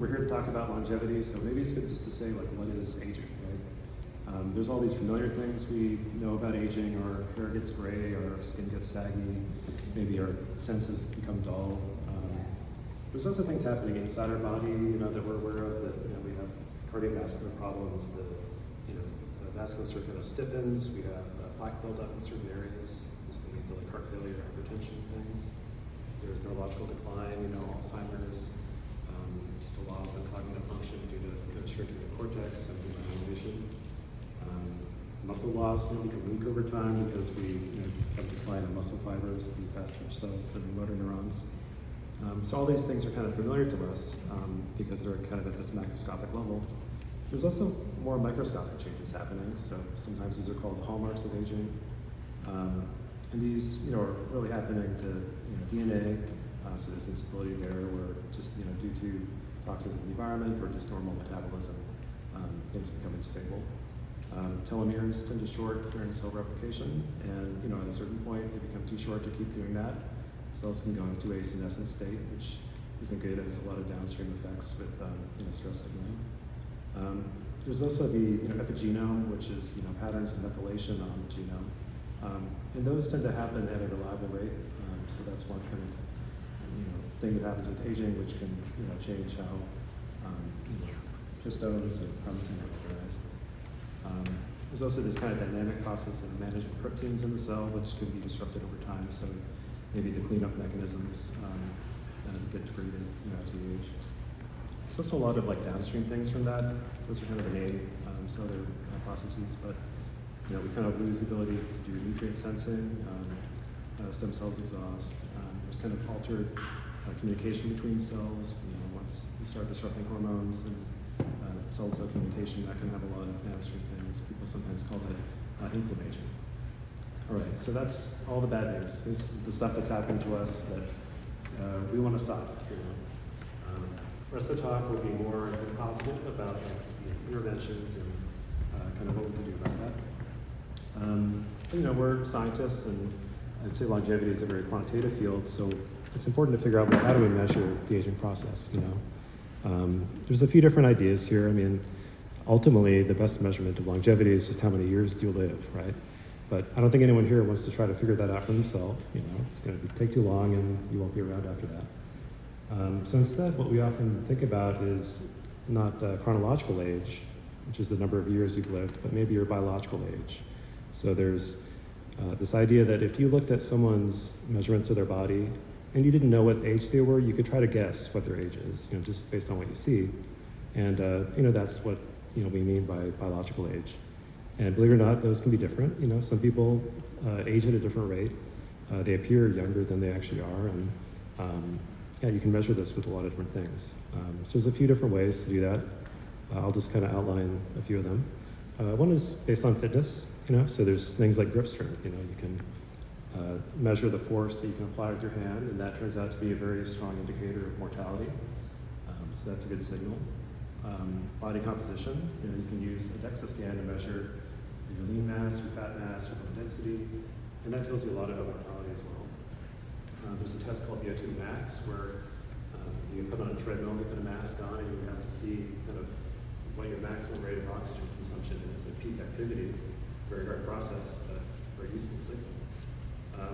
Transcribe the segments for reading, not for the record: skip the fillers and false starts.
we're here to talk about longevity, so maybe it's good just to say, like, what is aging, right? There's all these familiar things we know about aging. Our hair gets gray, our skin gets saggy, maybe our senses become dull. There's also things happening inside our body, that we're aware of, that, we have cardiovascular problems, the vascular circuit stiffens, we have plaque buildup in certain areas. This can lead to like heart failure, hypertension things. There's neurological decline, Alzheimer's, just a loss in cognitive function due to shrinking the cortex and demyelination. Muscle loss, we can weak over time because we have decline in muscle fibers, the fast twitch cells and motor neurons. So all these things are kind of familiar to us because they're kind of at this macroscopic level. There's also more microscopic changes happening. So sometimes these are called hallmarks of aging. And these are really happening to DNA. So there's instability there where just due to toxins in the environment or just normal metabolism, things become unstable. Telomeres tend to short during cell replication, and at a certain point they become too short to keep doing that. Cells can go into a senescent state, which isn't good. It has a lot of downstream effects with stress signaling. There's also the epigenome, which is patterns of methylation on the genome, and those tend to happen at a reliable rate. So that's one kind of thing that happens with aging, which can change how histones and chromatin are organized. There's also this kind of dynamic process of managing proteins in the cell, which can be disrupted over time. So maybe the cleanup mechanisms get degraded as we age. There's also a lot of downstream things from that. Those are kind of the main cellular processes, but we kind of lose the ability to do nutrient sensing. Stem cells exhaust. There's kind of altered communication between cells. Once you start disrupting hormones and cell-to-cell communication, that can have a lot of downstream things. People sometimes call that inflammation. All right, so that's all the bad news. This is the stuff that's happened to us that we want to stop. The rest of the talk will be more positive about the interventions and kind of what we can do about that. We're scientists, and I'd say longevity is a very quantitative field, so it's important to figure out, how do we measure the aging process, There's a few different ideas here. Ultimately, the best measurement of longevity is just how many years do you live, right? But I don't think anyone here wants to try to figure that out for themselves. It's going to take too long, and you won't be around after that. So instead, what we often think about is not chronological age, which is the number of years you've lived, but maybe your biological age. So there's this idea that if you looked at someone's measurements of their body and you didn't know what age they were, you could try to guess what their age is, just based on what you see. And that's what we mean by biological age. And believe it or not, those can be different. Some people age at a different rate. They appear younger than they actually are, and you can measure this with a lot of different things. So there's a few different ways to do that. I'll just kind of outline a few of them. One is based on fitness. So there's things like grip strength. You can measure the force that you can apply with your hand, and that turns out to be a very strong indicator of mortality. So that's a good signal. Body composition, you can use a DEXA scan to measure your lean mass, your fat mass, your bone density, and that tells you a lot about mortality as well. There's a test called VO2 max where you put on a treadmill, you put a mask on, and you have to see kind of what your maximum rate of oxygen consumption is at peak activity. Very hard process, but very useful signal.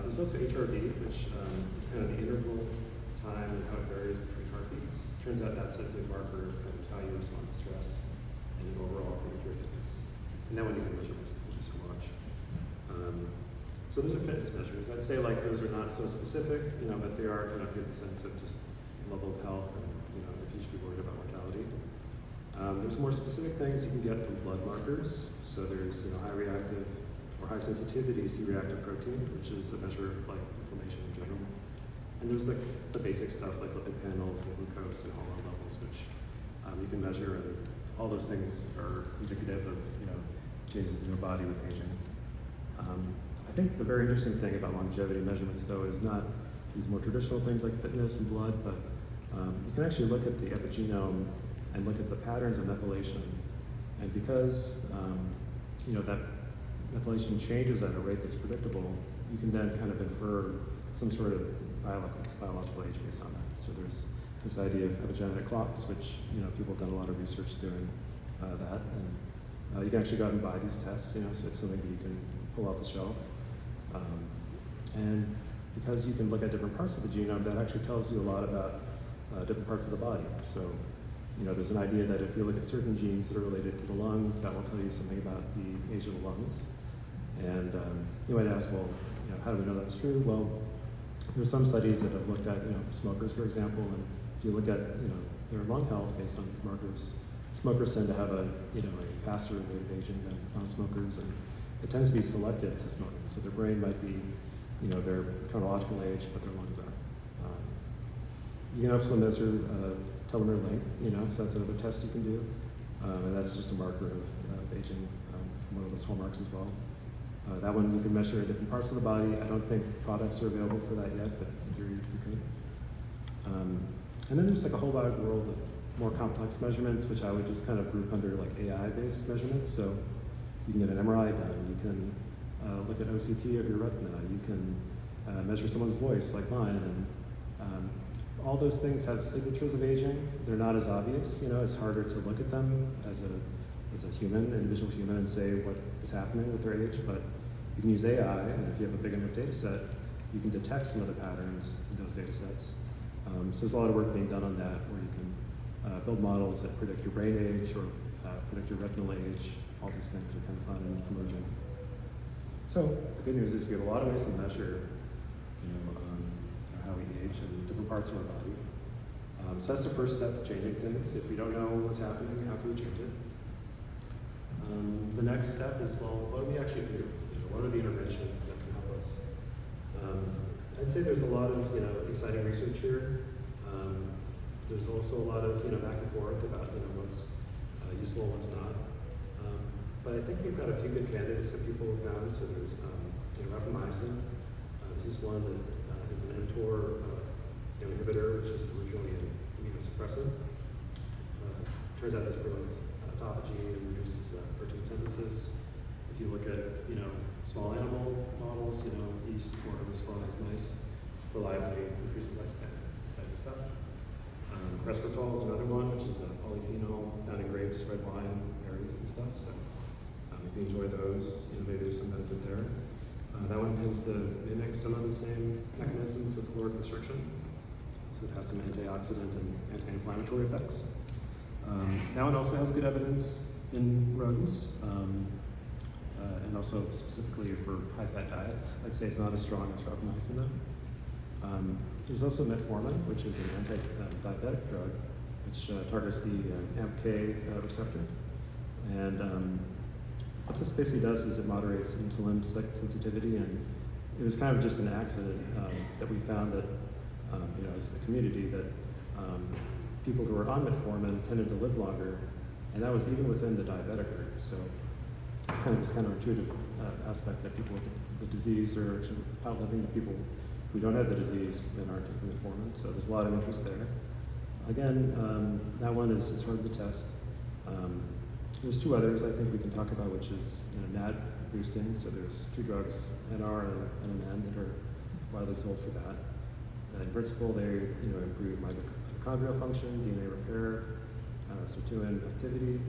There's also HRV, which is kind of the interval time and how it varies between heartbeats. Turns out that's a good marker of kind of how you respond to stress and your overall predictor of fitness. And that one you can measure, which is watch. So those are fitness measures. I'd say those are not so specific, but they are kind of a good sense of just level of health and if you should be worried about mortality. There's more specific things you can get from blood markers. So there's high reactive or high sensitivity C-reactive protein, which is a measure of inflammation in general. And there's the basic stuff like lipid panels and glucose and hormone levels, which you can measure, and all those things are indicative of changes in your body with aging. I think the very interesting thing about longevity measurements, though, is not these more traditional things like fitness and blood, but you can actually look at the epigenome and look at the patterns of methylation. And because that methylation changes at a rate that's predictable, you can then kind of infer some sort of biological age based on that. So there's this idea of epigenetic clocks, which people have done a lot of research doing that, and you can actually go out and buy these tests, so it's something that you can pull off the shelf. And because you can look at different parts of the genome, that actually tells you a lot about different parts of the body. So, there's an idea that if you look at certain genes that are related to the lungs, that will tell you something about the age of the lungs. And you might ask, well, how do we know that's true? Well, there's some studies that have looked at, smokers, for example, and if you look at, their lung health based on these markers, smokers tend to have a faster rate of aging than non-smokers, and it tends to be selective to smoking. So their brain might be, their chronological age, but their lungs aren't. You can also measure telomere length, so that's another test you can do, and that's just a marker of aging. It's one of those hallmarks as well. That one you can measure at different parts of the body. I don't think products are available for that yet, but in theory you could. And then there's like a whole wide world of more complex measurements, which I would just kind of group under like AI-based measurements. So you can get an MRI done, you can look at OCT of your retina, you can measure someone's voice like mine, and all those things have signatures of aging. They're not as obvious, it's harder to look at them as a human, individual human, and say what is happening with their age, but you can use AI, and if you have a big enough data set, you can detect some of the patterns in those data sets. So there's a lot of work being done on that, where you can build models that predict your brain age or predict your retinal age. All these things are kind of fun and emerging. So the good news is we have a lot of ways to measure, how we age in different parts of our body. So that's the first step to changing things. If we don't know what's happening, how can we change it? The next step is, well, what do we actually do? What are the interventions that can help us? I'd say there's a lot of exciting research here. There's also a lot of back and forth about what's useful and what's not. But I think we've got a few good candidates that people have found. So there's rapamycin. This is one that is an mTOR inhibitor, which is originally an immunosuppressant. Turns out this promotes autophagy and reduces protein synthesis. If you look at small animal models, yeast or host mice, reliably increases lifespan. Exciting stuff. Resveratrol is another one, which is a polyphenol found in grapes, red wine, berries, and stuff. So if you enjoy those, maybe there's some benefit there. That one tends to mimic some of the same mechanisms of caloric restriction. So it has some antioxidant and anti-inflammatory effects. That one also has good evidence in rodents, and also specifically for high-fat diets. I'd say it's not as strong as rapamycin though. There's also metformin, which is an anti-diabetic drug, which targets the AMPK receptor. And what this basically does is it moderates insulin sensitivity, and it was kind of just an accident that we found that, as a community, that people who were on metformin tended to live longer, and that was even within the diabetic group. So kind of this counterintuitive aspect that people with the disease are actually outliving the people who don't have the disease and aren't taking metformin. So there's a lot of interest there. Again, that one is hard to test. There's two others I think we can talk about, which is NAD boosting. So there's two drugs, NR and NN, that are widely sold for that. And in principle, they improve mitochondrial function, DNA repair, sirtuin activity,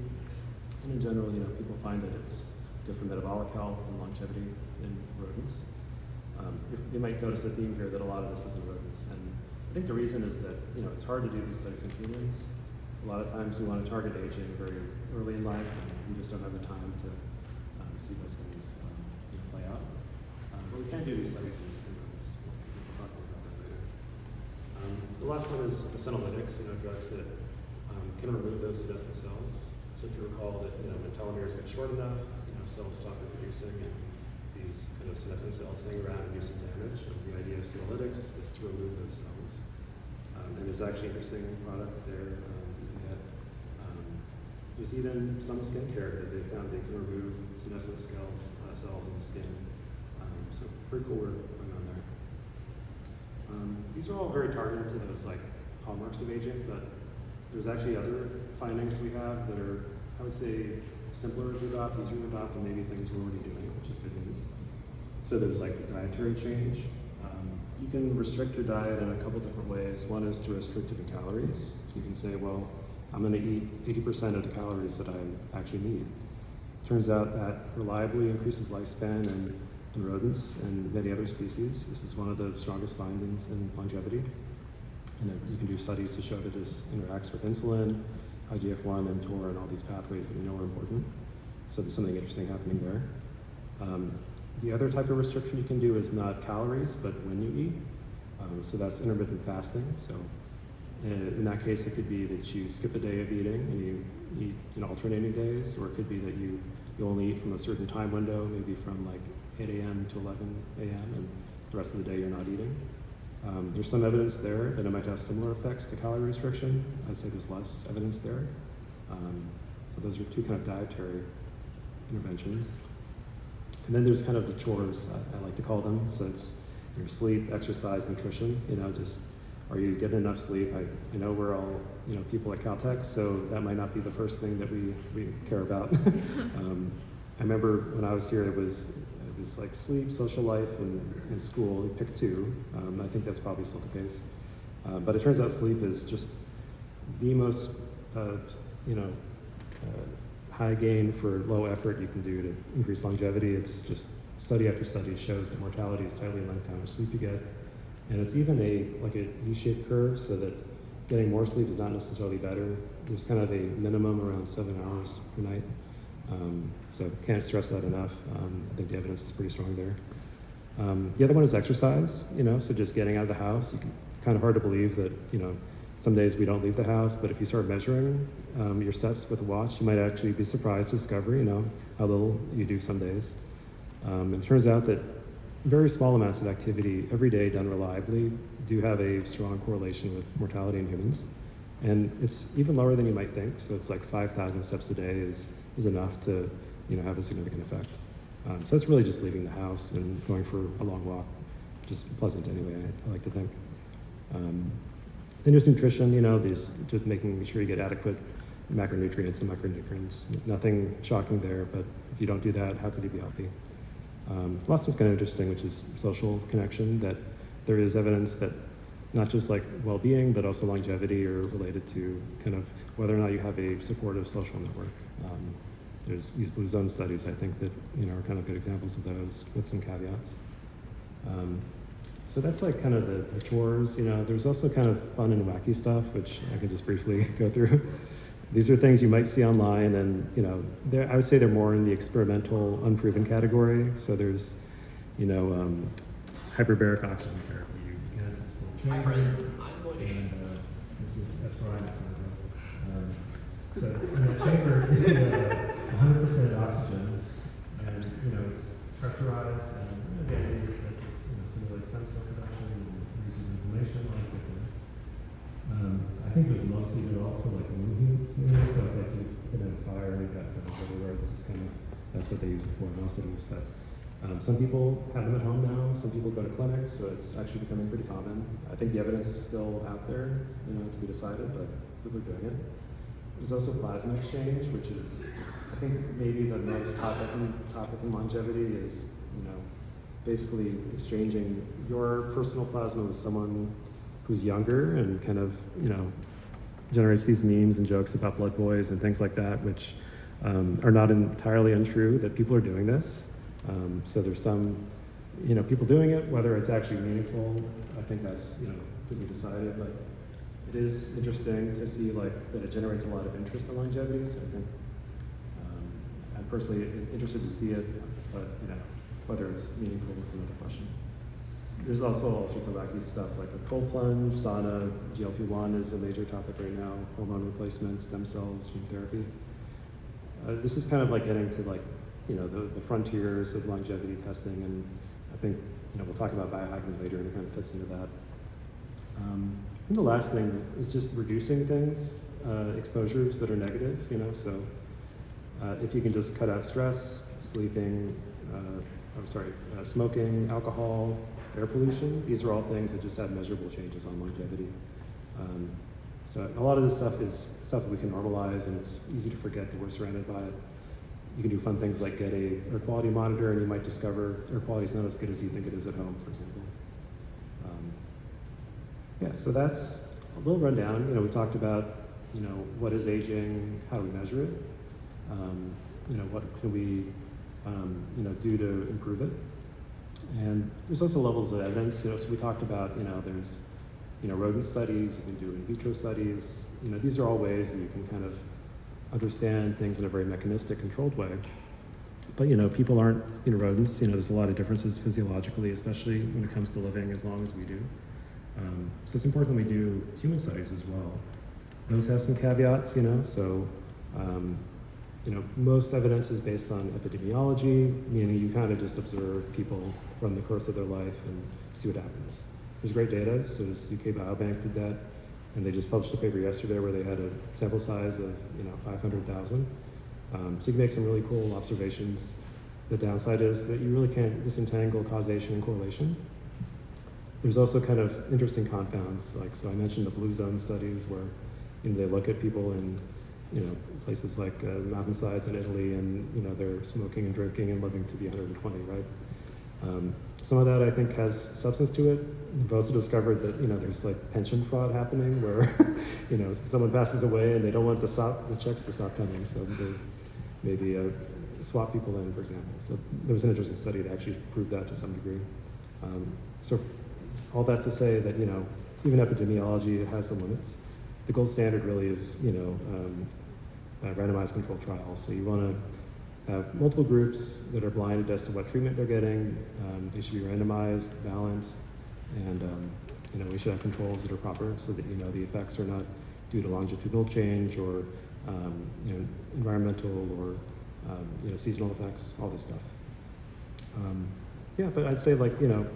and in general, people find that it's good for metabolic health and longevity in rodents. You might notice a theme here that a lot of this is in rodents, and I think the reason is that it's hard to do these studies in humans. A lot of times we want to target aging very early in life, and we just don't have the time to see those things play out. But we can do these studies in rodents. We'll talk more about that later. The last one is senolytics, drugs that can remove those senescent cells. So if you recall that when telomeres get short enough, cells stop reproducing, and these kind of senescent cells hang around and do some damage. And the idea of senolytics is to remove those cells. And there's actually interesting products there that you can get. There's even some skincare that they found they can remove senescent cells in the skin. So pretty cool work going on there. These are all very targeted to those hallmarks of aging, but there's actually other findings we have that are, I would say, simpler to adopt, easier to adopt, and maybe things we're already doing, which is good news. So there's dietary change. You can restrict your diet in a couple different ways. One is to restrict it in calories. You can say, well, I'm going to eat 80% of the calories that I actually need. Turns out that reliably increases lifespan in rodents and many other species. This is one of the strongest findings in longevity. And you can do studies to show that this interacts with insulin, IGF-1, mTOR, and all these pathways that we know are important. So there's something interesting happening there. The other type of restriction you can do is not calories, but when you eat. So that's intermittent fasting. So in that case, it could be that you skip a day of eating and you eat in alternating days, or it could be that you only eat from a certain time window, maybe from like 8 a.m. to 11 a.m., and the rest of the day you're not eating. There's some evidence there that it might have similar effects to calorie restriction. I'd say there's less evidence there. So those are two kind of dietary interventions. And then there's kind of the chores, I like to call them. So it's your sleep, exercise, nutrition. Just are you getting enough sleep? I know we're all people at Caltech, so that might not be the first thing that we care about. I remember when I was here, it was like sleep, social life, and school. You pick two. I think that's probably still the case. But it turns out sleep is just the most high gain for low effort you can do to increase longevity. It's just study after study shows that mortality is tightly linked to how much sleep you get. And it's even like a U-shaped curve, so that getting more sleep is not necessarily better. There's kind of a minimum around 7 hours per night. So can't stress that enough. I think the evidence is pretty strong there. The other one is exercise, so just getting out of the house. It's kind of hard to believe that, some days we don't leave the house, but if you start measuring your steps with a watch, you might actually be surprised to discover, how little you do some days. And it turns out that very small amounts of activity every day done reliably do have a strong correlation with mortality in humans. And it's even lower than you might think. So it's like 5,000 steps a day is enough to have a significant effect. So it's really just leaving the house and going for a long walk, just pleasant anyway, I like to think. Then there's nutrition, there's just making sure you get adequate macronutrients and micronutrients. Nothing shocking there, but if you don't do that, how could you be healthy? The last one's kind of interesting, which is social connection, that there is evidence that not just like well-being, but also longevity are related to kind of whether or not you have a supportive social network. There's these blue zone studies, I think, that are kind of good examples of those with some caveats. So that's like kind of the chores. There's also kind of fun and wacky stuff, which I can just briefly go through. These are things you might see online, and I would say they're more in the experimental, unproven category. So there's, hyperbaric oxygen therapy. You get into this little chamber. Hi friends, I'm going to. And that's Brian. So in the chamber, you have 100% oxygen, and it's pressurized, and the idea is that this simulates stem cell production and reduces inflammation, all these things. I think it was mostly developed for like wound healing, so if like you've been in a fire and you've got kind of everywhere, that's what they use it for in hospitals. But some people have them at home now, some people go to clinics, so it's actually becoming pretty common. I think the evidence is still out there, to be decided, but people are doing it. There's also plasma exchange, which is, I think, maybe the most topic in longevity is, basically exchanging your personal plasma with someone who's younger and kind of, generates these memes and jokes about blood boys and things like that, which are not entirely untrue, that people are doing this. So there's some, people doing it, whether it's actually meaningful, I think that's, to be decided, but it is interesting to see that it generates a lot of interest in longevity. So I think I'm personally interested to see it, but whether it's meaningful is another question. There's also all sorts of wacky stuff like with cold plunge, sauna, GLP-1 is a major topic right now, hormone replacement, stem cells, gene therapy. This is kind of like getting to the frontiers of longevity testing, and I think we'll talk about biohacking later, and it kind of fits into that. And the last thing is just reducing things, exposures that are negative, so if you can just cut out stress, sleeping, smoking, alcohol, air pollution, these are all things that just have measurable changes on longevity. So a lot of this stuff is stuff that we can normalize, and it's easy to forget that we're surrounded by it. You can do fun things like get a air quality monitor, and you might discover air quality is not as good as you think it is at home, for example. Yeah, so that's a little rundown. You know, we talked about, you know, what is aging, how do we measure it, you know, what can we, you know, do to improve it. And there's also levels of evidence. You know, so we talked about, you know, there's, you know, rodent studies, you can do in vitro studies. You know, these are all ways that you can kind of understand things in a very mechanistic, controlled way. But, you know, people aren't, you know, rodents. You know, there's a lot of differences physiologically, especially when it comes to living as long as we do. So it's important that we do human studies as well. Those have some caveats, you know, so, you know, most evidence is based on epidemiology, meaning you kind of just observe people run the course of their life and see what happens. There's great data, so UK Biobank did that, and they just published a paper yesterday where they had a sample size of, you know, 500,000. So you can make some really cool observations. The downside is that you really can't disentangle causation and correlation. There's also kind of interesting confounds, like, so I mentioned the blue zone studies where, you know, they look at people in, you know, places like mountainsides in Italy, and, you know, they're smoking and drinking and living to be 120, right? Some of that I think has substance to it. We've also discovered that, you know, there's like pension fraud happening where, you know, someone passes away and they don't want the checks to stop coming, so they maybe swap people in, for example. So there was an interesting study that actually proved that to some degree. So all that to say that, you know, even epidemiology has some limits. The gold standard really is, you know, randomized controlled trials. So you want to have multiple groups that are blinded as to what treatment they're getting. They should be randomized, balanced, and you know, we should have controls that are proper so that, you know, the effects are not due to longitudinal change or you know, environmental or you know, seasonal effects, all this stuff. Yeah, but I'd say, like, you know,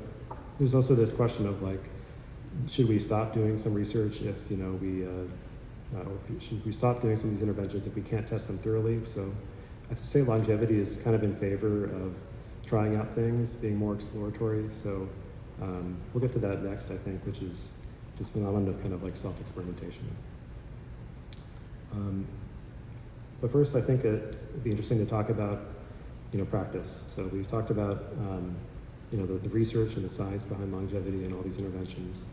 there's also this question of, like, should we stop doing some research if, you know, or should we stop doing some of these interventions if we can't test them thoroughly? So I'd say longevity is kind of in favor of trying out things, being more exploratory. So we'll get to that next, I think, which is this phenomenon of kind of like self-experimentation. But first, I think it'd be interesting to talk about, you know, practice. So we've talked about, you know, the research and the science behind longevity and all these interventions.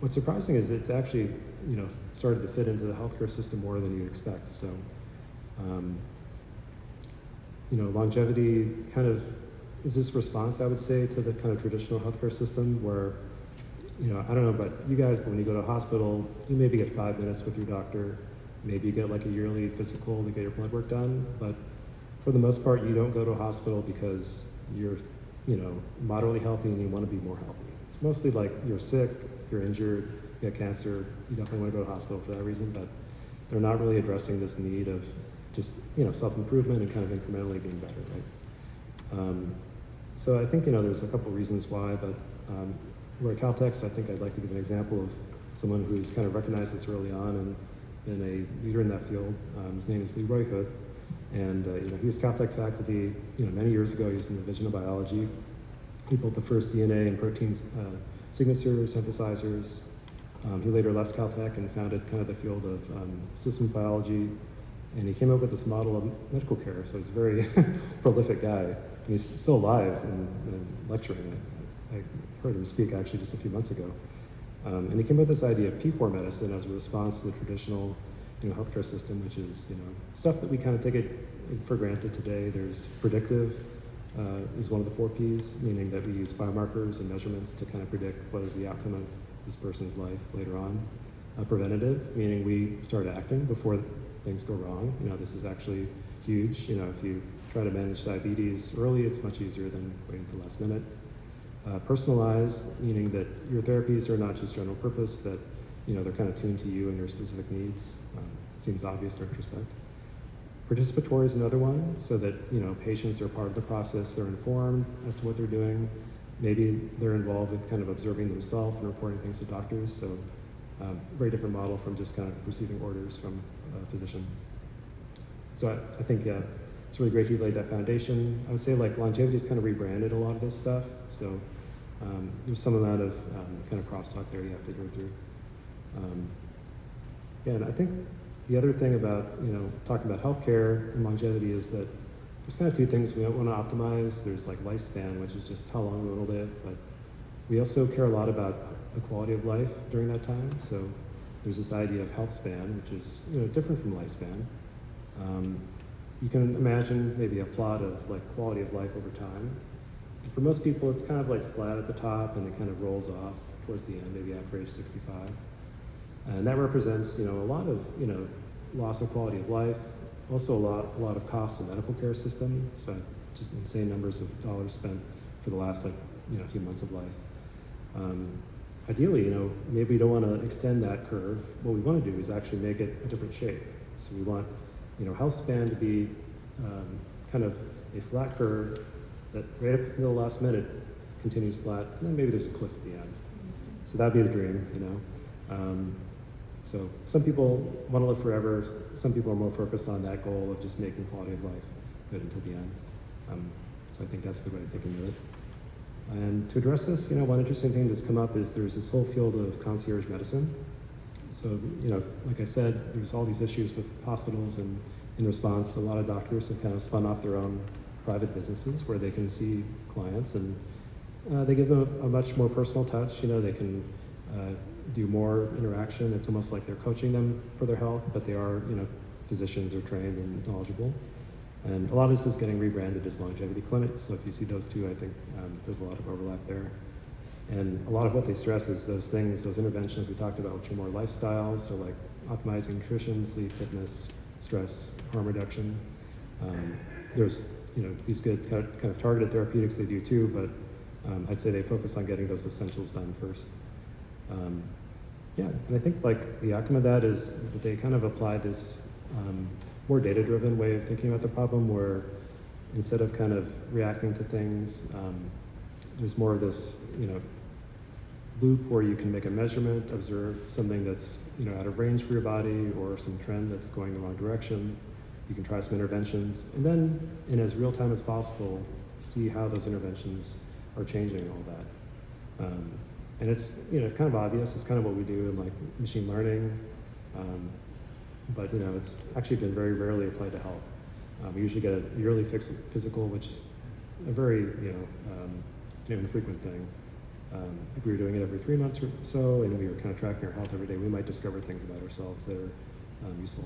What's surprising is it's actually, you know, started to fit into the healthcare system more than you'd expect. So, you know, longevity kind of is this response, I would say, to the kind of traditional healthcare system where, you know, I don't know about you guys, but when you go to a hospital, you maybe get 5 minutes with your doctor. Maybe you get like a yearly physical to get your blood work done. But for the most part, you don't go to a hospital because you're, you know, moderately healthy and you want to be more healthy. It's mostly like you're sick, you're injured, you got cancer, you definitely want to go to the hospital for that reason, but they're not really addressing this need of just, you know, self-improvement and kind of incrementally being better, right? So I think, you know, there's a couple reasons why, but we're at Caltech, so I think I'd like to give an example of someone who's kind of recognized this early on and been a leader in that field. His name is Leroy Hood, and you know, he was Caltech faculty, you know, many years ago. He was in the Division of Biology. He built the first DNA and protein signature synthesizers. He later left Caltech and founded kind of the field of systems biology, and he came up with this model of medical care. So he's a very prolific guy, and he's still alive and lecturing. I heard him speak actually just a few months ago. And he came up with this idea of P4 medicine as a response to the traditional, you know, healthcare system, which is, you know, stuff that we kind of take it for granted today. There's predictive is one of the 4 Ps, meaning that we use biomarkers and measurements to kind of predict what is the outcome of this person's life later on. Preventative, meaning we start acting before things go wrong. You know, this is actually huge. You know, if you try to manage diabetes early, it's much easier than waiting to the last minute. Personalized, meaning that your therapies are not just general purpose, that, you know, they're kind of tuned to you and your specific needs. Seems obvious in retrospect. Participatory is another one, so that, you know, patients are part of the process, they're informed as to what they're doing. Maybe they're involved with kind of observing themselves and reporting things to doctors, so very different model from just kind of receiving orders from a physician. So I think, yeah, it's really great he laid that foundation. I would say, like, longevity has kind of rebranded a lot of this stuff, so there's some amount of kind of crosstalk there you have to go through. Yeah, and I think the other thing about, you know, talking about healthcare and longevity is that there's kind of 2 things we want to optimize. There's like lifespan, which is just how long we want to live, but We also care a lot about the quality of life during that time. So there's this idea of health span, which is different from lifespan. You can imagine maybe a plot of like quality of life over time. And for most people, it's kind of like flat at the top, and it kind of rolls off towards the end, maybe after age 65. And that represents a lot of loss of quality of life, also a lot of costs in the medical care system. So just insane numbers of dollars spent for the last few months of life. Ideally, maybe we don't want to extend that curve. What we want to do is actually make it a different shape. So we want, health span to be kind of a flat curve that right up until the last minute continues flat, and then maybe there's a cliff at the end. So that'd be the dream, So some people want to live forever. Some people are more focused on that goal of just making quality of life good until the end. So I think that's a good way of thinking of it. And to address this, one interesting thing that's come up is there's this whole field of concierge medicine. So, like I said, there's all these issues with hospitals, and in response, a lot of doctors have kind of spun off their own private businesses where they can see clients, and they give them a much more personal touch. They can do more interaction. It's almost like they're coaching them for their health, but they are, physicians are trained and knowledgeable. And a lot of this is getting rebranded as longevity clinics. So if you see those two, I think there's a lot of overlap there. And a lot of what they stress is those things, those interventions we talked about, which are more lifestyle, so like optimizing nutrition, sleep, fitness, stress, harm reduction. There's, these good kind of targeted therapeutics they do too, but I'd say they focus on getting those essentials done first. And I think like the outcome of that is that they kind of apply this more data-driven way of thinking about the problem, where instead of kind of reacting to things, there's more of this, loop where you can make a measurement, observe something that's, out of range for your body, or some trend that's going the wrong direction. You can try some interventions, and then in as real time as possible, see how those interventions are changing all that. And it's, kind of obvious. It's kind of what we do in like machine learning. But it's actually been very rarely applied to health. We usually get a yearly physical, which is a very infrequent thing. If we were doing it every 3 months or so, and we were kind of tracking our health every day, we might discover things about ourselves that are useful.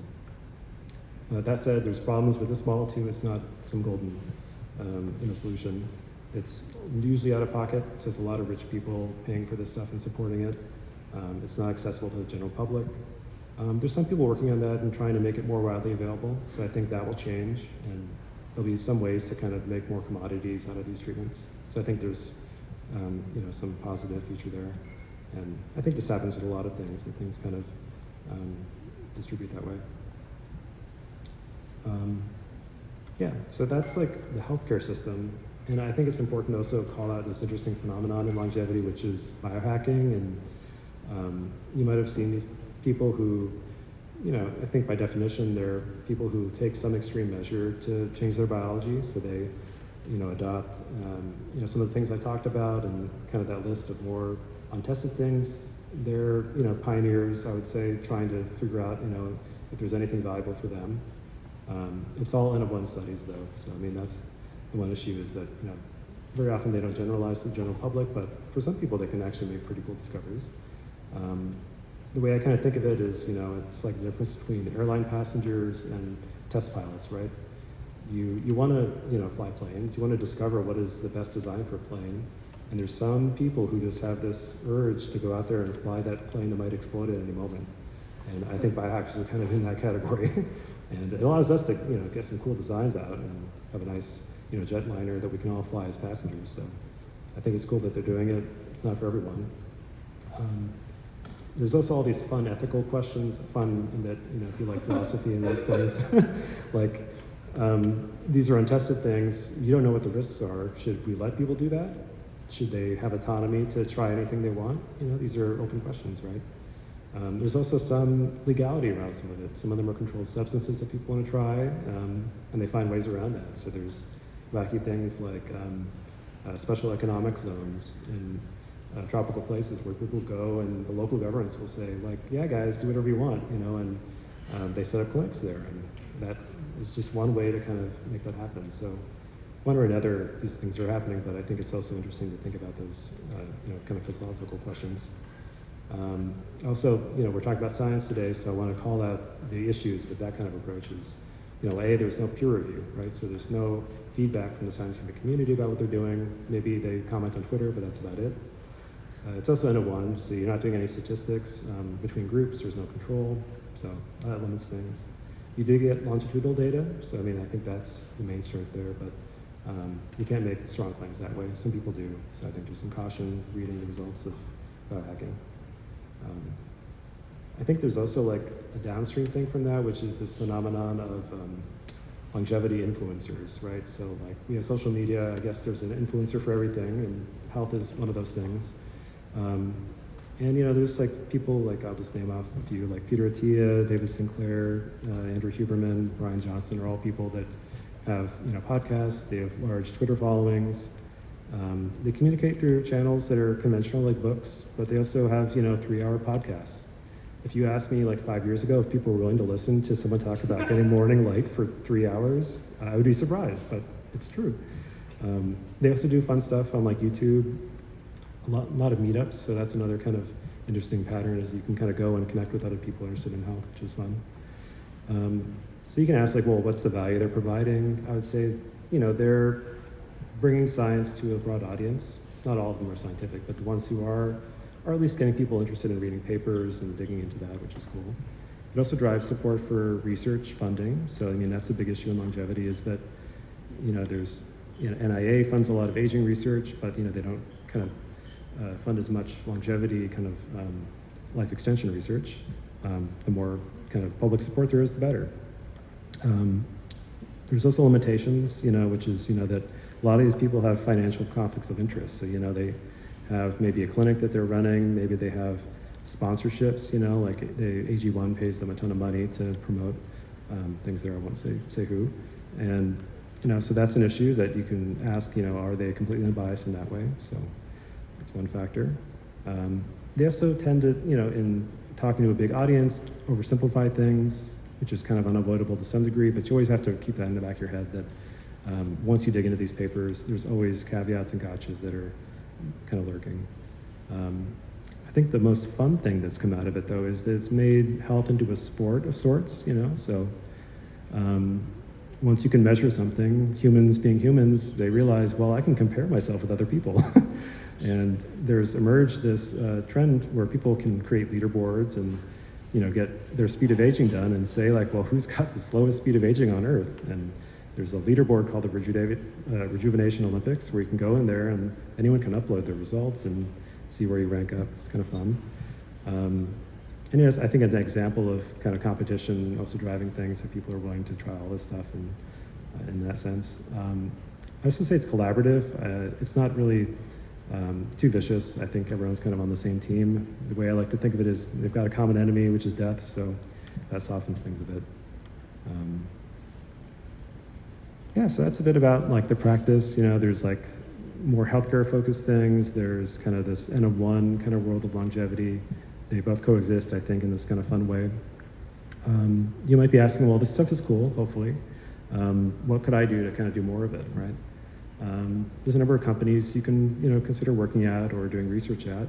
That said, there's problems with this model too. It's not some golden solution. It's usually out of pocket, so it's a lot of rich people paying for this stuff and supporting it. It's not accessible to the general public. There's some people working on that and trying to make it more widely available, so I think that will change, and there'll be some ways to kind of make more commodities out of these treatments. So I think there's some positive future there. And I think this happens with a lot of things, that things kind of distribute that way. So that's like the healthcare system. And I think it's important to also call out this interesting phenomenon in longevity, which is biohacking. And you might have seen these people who, I think by definition, they're people who take some extreme measure to change their biology. So they, adopt, some of the things I talked about, and kind of that list of more untested things. They're, pioneers, I would say, trying to figure out, if there's anything valuable for them. It's all N of 1 studies though. So, that's the one issue, is that, very often they don't generalize to the general public, but for some people they can actually make pretty cool discoveries. The way I kind of think of it is, it's like the difference between airline passengers and test pilots, right? You want to, fly planes. You want to discover what is the best design for a plane. And there's some people who just have this urge to go out there and fly that plane that might explode at any moment. And I think biohackers are kind of in that category. And it allows us to, get some cool designs out and have a nice, jetliner that we can all fly as passengers. So I think it's cool that they're doing it. It's not for everyone. There's also all these fun ethical questions, fun in that, if you like philosophy and those things, like these are untested things. You don't know what the risks are. Should we let people do that? Should they have autonomy to try anything they want? These are open questions, right? There's also some legality around some of it. Some of them are controlled substances that people want to try, and they find ways around that. So there's wacky things like special economic zones in tropical places where people go, and the local governments will say, like, yeah, guys, do whatever you want, and they set up clinics there. And that is just one way to kind of make that happen. So one way or another, these things are happening, but I think it's also interesting to think about those, kind of philosophical questions. Also, we're talking about science today, so I want to call out the issues with that kind of approach is, there's no peer review, right? So there's no feedback from the scientific community about what they're doing. Maybe they comment on Twitter, but that's about it. It's also N of 1, so you're not doing any statistics between groups. There's no control, so that limits things. You do get longitudinal data, so I think that's the main strength there, but you can't make strong claims that way. Some people do, so I think there's some caution reading the results of biohacking. I think there's also like a downstream thing from that, which is this phenomenon of longevity influencers, right? So like we have social media, I guess there's an influencer for everything, and health is one of those things. And there's like people like, I'll just name off a few, like Peter Attia, David Sinclair, Andrew Huberman, Brian Johnson are all people that have podcasts, they have large Twitter followings. They communicate through channels that are conventional like books, but they also have 3-hour podcasts. If you asked me like 5 years ago if people were willing to listen to someone talk about getting morning light for 3 hours, I would be surprised, but it's true. They also do fun stuff on like YouTube, a lot of meetups, so that's another kind of interesting pattern is you can kind of go and connect with other people interested in health, which is fun. So you can ask like, well, what's the value they're providing? I would say, they're bringing science to a broad audience. Not all of them are scientific, but the ones who are at least getting people interested in reading papers and digging into that, which is cool. It also drives support for research funding. So that's a big issue in longevity is that, there's, NIA funds a lot of aging research, but they don't kind of fund as much longevity kind of life extension research. The more kind of public support there is, the better. There's also limitations, which is, that a lot of these people have financial conflicts of interest. So, they have maybe a clinic that they're running, maybe they have sponsorships, like AG1 pays them a ton of money to promote things there, I won't say who. And, so that's an issue that you can ask, are they completely unbiased in that way? So that's one factor. They also tend to, in talking to a big audience, oversimplify things, which is kind of unavoidable to some degree, but you always have to keep that in the back of your head that once you dig into these papers, there's always caveats and gotchas that are kind of lurking. I think the most fun thing that's come out of it, though, is that it's made health into a sport of sorts, so once you can measure something, humans being humans, they realize, well, I can compare myself with other people. And there's emerged this trend where people can create leaderboards and get their speed of aging done and say like, well, who's got the slowest speed of aging on Earth? And there's a leaderboard called the Rejuvenation Olympics where you can go in there and anyone can upload their results and see where you rank up. It's kind of fun. And yes, I think an example of kind of competition also driving things that people are willing to try all this stuff and in that sense. I also say it's collaborative. It's not really too vicious. I think everyone's kind of on the same team. The way I like to think of it is they've got a common enemy, which is death, so that softens things a bit. Yeah, so that's a bit about like the practice. There's like more healthcare focused things. There's kind of this N of 1 kind of world of longevity. They both coexist, I think, in this kind of fun way. You might be asking, well, this stuff is cool, hopefully. What could I do to kind of do more of it, right? There's a number of companies you can, consider working at or doing research at.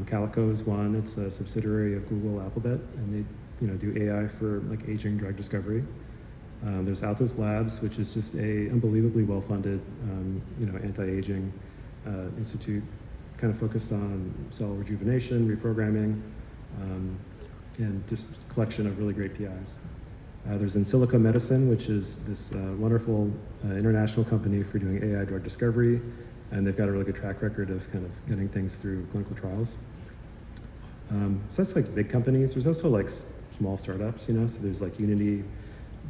Calico is one. It's a subsidiary of Google Alphabet, and they, do AI for like aging drug discovery. There's Altos Labs, which is just a unbelievably well-funded, anti-aging institute, kind of focused on cell rejuvenation, reprogramming, and just collection of really great PIs. There's In Silico Medicine, which is this wonderful international company for doing AI drug discovery, and they've got a really good track record of kind of getting things through clinical trials. So that's like big companies. There's also like small startups, so there's like Unity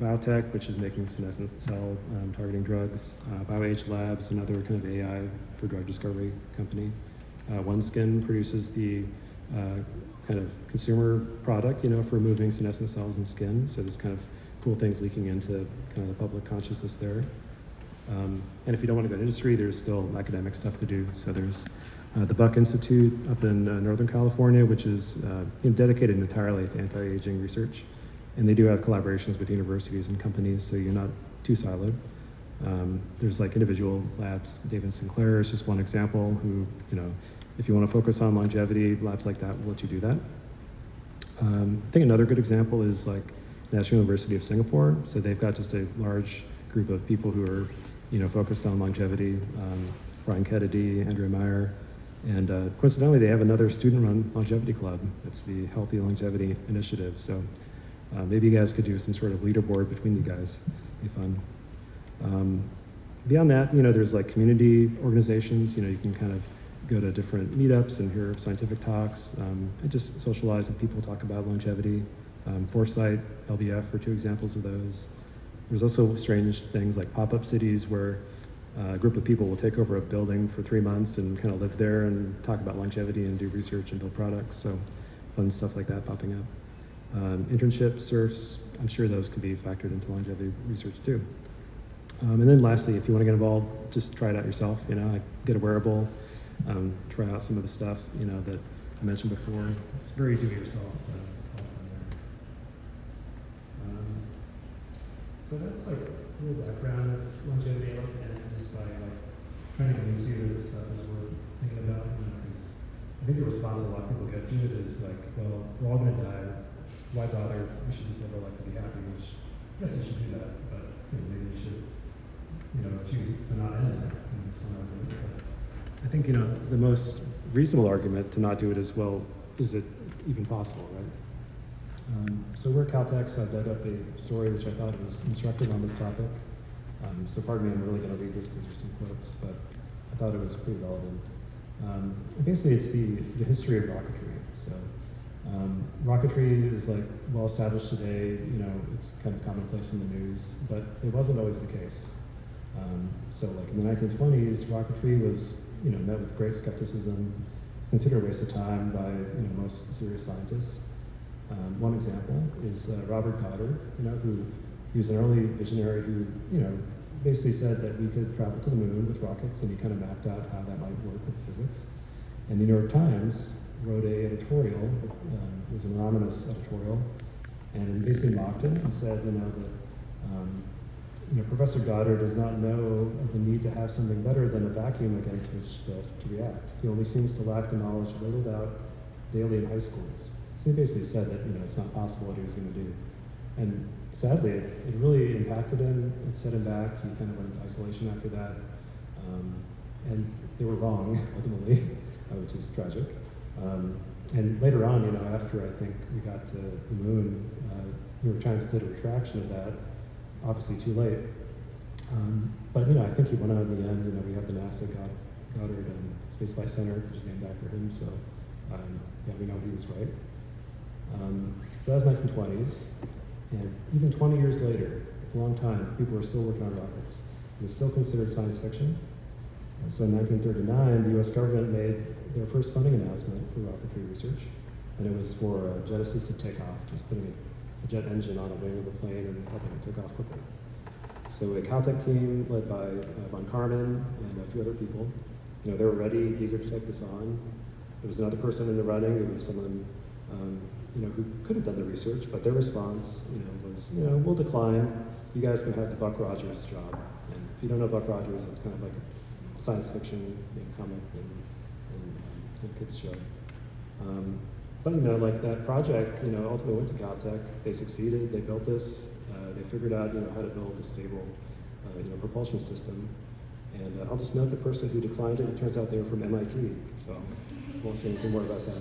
Biotech, which is making senescent cell targeting drugs. BioAge Labs, another kind of AI for drug discovery company. OneSkin produces the kind of consumer product, for removing senescent cells in skin. So there's kind of cool things leaking into kind of the public consciousness there. And if you don't want to go to industry, there's still academic stuff to do. So there's the Buck Institute up in Northern California, which is dedicated entirely to anti-aging research. And they do have collaborations with universities and companies, so you're not too siloed. There's like individual labs. David Sinclair is just one example who, if you want to focus on longevity, labs like that will let you do that. I think another good example is like National University of Singapore. So they've got just a large group of people who are, focused on longevity. Brian Kennedy, Andrea Meyer, and coincidentally, they have another student-run longevity club. It's the Healthy Longevity Initiative. So maybe you guys could do some sort of leaderboard between you guys. It'd be fun. Beyond that, there's like community organizations. You can kind of go to different meetups and hear scientific talks, and just socialize with people, talk about longevity. Foresight, LBF are two examples of those. There's also strange things like pop-up cities where a group of people will take over a building for 3 months and kind of live there and talk about longevity and do research and build products. So fun stuff like that popping up. Internships, SURFs, I'm sure those can be factored into longevity research too. And then lastly, if you want to get involved, just try it out yourself. Get a wearable, try out some of the stuff, that I mentioned before. It's very do-it-yourself, so so that's like a little background of longevity. I looked at it just by trying to convince you that this stuff is worth thinking about. Because I think the response a lot of people get to it is like, well, we're all going to die. Why bother? We should just live our life and be happy. Which I guess you should do that, but maybe you should, choose to not end it. It's one argument. But I think the most reasonable argument to not do it is, well, is it even possible, right? So we're Caltech, so I dug up a story which I thought was instructive on this topic. So pardon me, I'm really going to read this because there's some quotes, but I thought it was pretty relevant. Basically, it's the history of rocketry. So rocketry is like well established today. It's kind of commonplace in the news, but it wasn't always the case. So like in the 1920s, rocketry was met with great skepticism. It's considered a waste of time by most serious scientists. One example is Robert Goddard, who he was an early visionary who, basically said that we could travel to the moon with rockets, and he kind of mapped out how that might work with physics. And the New York Times wrote an editorial, it was an anonymous editorial, and basically mocked him and said, that Professor Goddard does not know of the need to have something better than a vacuum against which to react. He only seems to lack the knowledge riddled out daily in high schools. So he basically said that it's not possible what he was going to do. And sadly, it really impacted him. It set him back. He kind of went into isolation after that. And they were wrong, ultimately, which is tragic. And later on, after I think we got to the moon, New York Times did a retraction of that, obviously too late. But I think he went out in the end. We have the NASA Goddard Space Flight Center, which is named after him. So we know he was right. So that was 1920s, and even 20 years later, it's a long time, people are still working on rockets. It was still considered science fiction. So in 1939, the US government made their first funding announcement for rocketry research, and it was for jet assisted takeoff, just putting a jet engine on a wing of a plane and helping it take off quickly. So a Caltech team led by von Karman and a few other people, they were ready, eager to take this on. There was another person in the running. It was someone who could have done the research, but their response, was, we'll decline. You guys can have the Buck Rogers job. And if you don't know Buck Rogers, it's kind of like a science fiction comic and kids show. But like that project, ultimately went to Caltech. They succeeded. They built this. They figured out, how to build a stable, propulsion system. And I'll just note the person who declined it. It turns out they were from MIT, so I won't say anything more about that.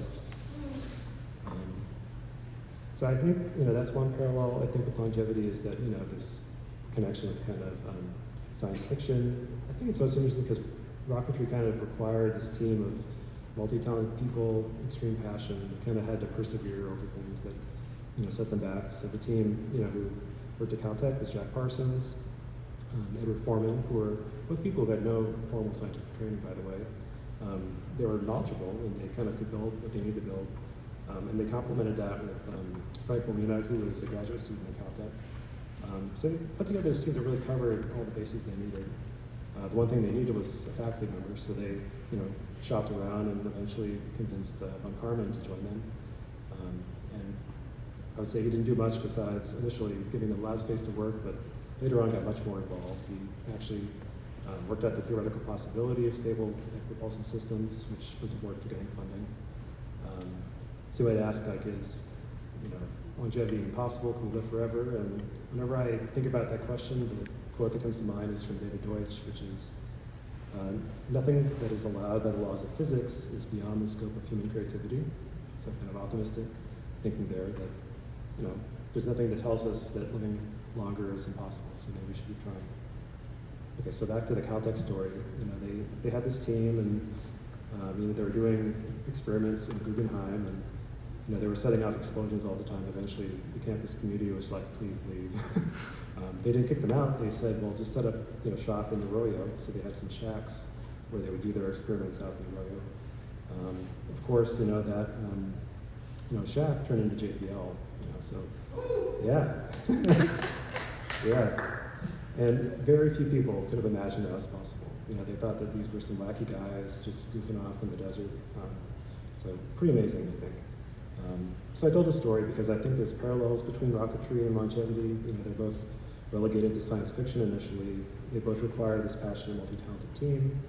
So I think, that's one parallel, I think, with longevity is that, this connection with kind of science fiction. I think it's also interesting because rocketry kind of required this team of multi-talented people, extreme passion, kind of had to persevere over things that, set them back. So the team, who worked at Caltech was Jack Parsons, Edward Foreman, who were both people who had no formal scientific training, by the way. They were knowledgeable, and they kind of could build what they needed to build. And they complemented that with Frank Molina, who was a graduate student at Caltech. So they put together this team that really covered all the bases they needed. The one thing they needed was a faculty member, so they, shopped around and eventually convinced von Karman to join them. And I would say he didn't do much besides initially giving them lab space to work, but later on got much more involved. He actually worked out the theoretical possibility of stable propulsion systems, which was important for getting funding. So you might ask, like, is longevity impossible? Can we live forever? And whenever I think about that question, the quote that comes to mind is from David Deutsch, which is, nothing that is allowed by the laws of physics is beyond the scope of human creativity. So kind of optimistic thinking there that, there's nothing that tells us that living longer is impossible, so maybe we should keep trying. Okay, so back to the Caltech story. They had this team, and they were doing experiments in Guggenheim, and they were setting off explosions all the time. Eventually, the campus community was like, "Please leave." They didn't kick them out. They said, "Well, just set up, shop in the Arroyo." So they had some shacks where they would do their experiments out in the Arroyo. Of course, that shack turned into JPL. So yeah, yeah. And very few people could have imagined that was possible. They thought that these were some wacky guys just goofing off in the desert. So pretty amazing, I think. So I told the story because I think there's parallels between rocketry and longevity. They're both relegated to science fiction initially. They both require this passionate, multi-talented team.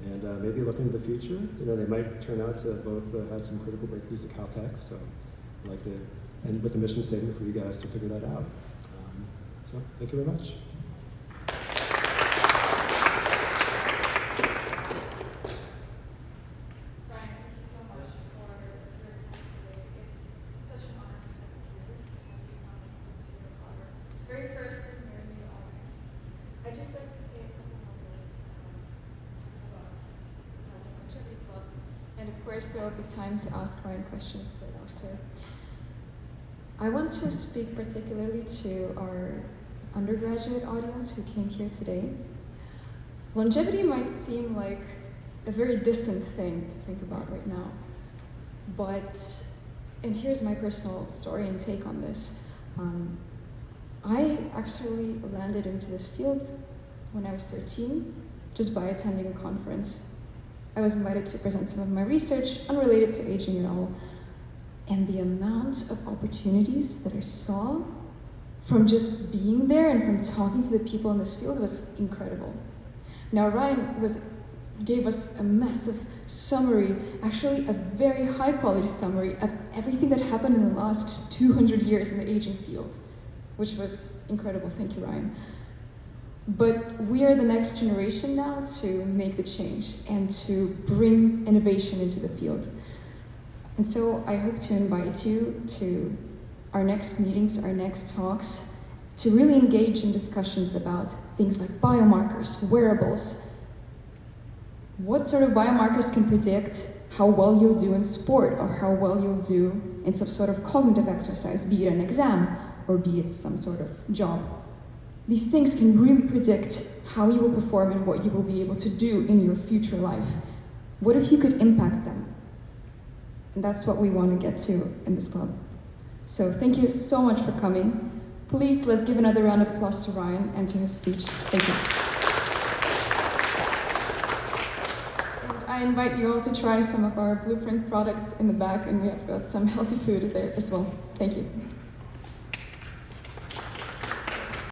And maybe looking to the future, they might turn out to both have some critical breakthroughs at Caltech. So I'd like to end with a mission statement for you guys to figure that out. So thank you very much. There will be time to ask Ryan questions right after. I want to speak particularly to our undergraduate audience who came here today. Longevity might seem like a very distant thing to think about right now, and here's my personal story and take on this. I actually landed into this field when I was 13, just by attending a conference. I was invited to present some of my research unrelated to aging at all. And the amount of opportunities that I saw from just being there and from talking to the people in this field was incredible. Now, Ryan gave us a massive summary, actually a very high quality summary of everything that happened in the last 200 years in the aging field, which was incredible. Thank you, Ryan. But we are the next generation now to make the change and to bring innovation into the field. And so I hope to invite you to our next meetings, our next talks, to really engage in discussions about things like biomarkers, wearables. What sort of biomarkers can predict how well you'll do in sport or how well you'll do in some sort of cognitive exercise, be it an exam or be it some sort of job? These things can really predict how you will perform and what you will be able to do in your future life. What if you could impact them? And that's what we want to get to in this club. So thank you so much for coming. Please, let's give another round of applause to Ryan and to his speech. Thank you. And I invite you all to try some of our Blueprint products in the back, and we have got some healthy food there as well. Thank you.